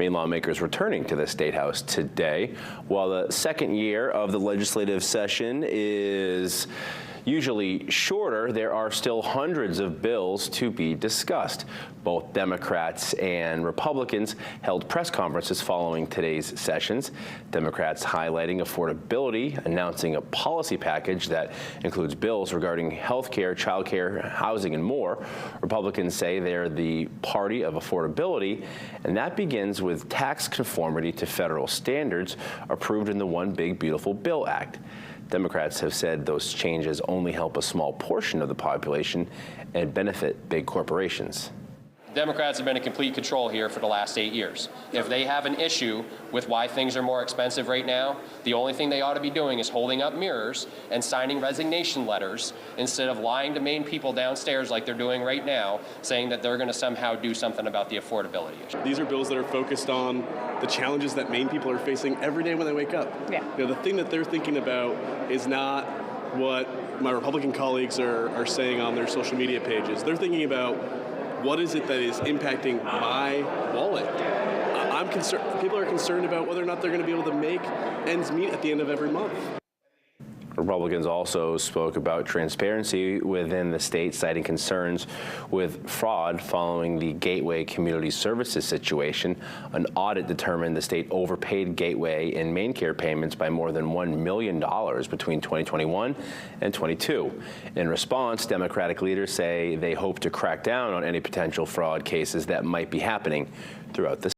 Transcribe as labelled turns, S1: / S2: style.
S1: Maine lawmakers returning to the State House today. While the second year of the legislative session is usually shorter, there are still hundreds of bills to be discussed. Both Democrats and Republicans held press conferences following today's sessions. Democrats highlighting affordability, announcing a policy package that includes bills regarding health care, child care, housing, and more. Republicans say they're the party of affordability, and that begins with tax conformity to federal standards approved in the One Big Beautiful Bill Act. Democrats have said those changes only help a small portion of the population and benefit big corporations.
S2: Democrats have been in complete control here for the last 8 years. If they have an issue with why things are more expensive right now, the only thing they ought to be doing is holding up mirrors and signing resignation letters instead of lying to Maine people downstairs like they're doing right now, saying that they're going to somehow do something about the affordability issue.
S3: These are bills that are focused on the challenges that Maine people are facing every day when they wake up.
S4: Yeah.
S3: You know, the thing that they're thinking about is not what my Republican colleagues are saying on their social media pages. They're thinking about what is it that is impacting my wallet. I'm concerned. People are concerned about whether or not they're going to be able to make ends meet at the end of every month.
S1: Republicans also spoke about transparency within the state, citing concerns with fraud following the Gateway Community Services situation. An audit determined the state overpaid Gateway in Maine Care payments by more than $1 million between 2021 and 22. In response, Democratic leaders say they hope to crack down on any potential fraud cases that might be happening throughout the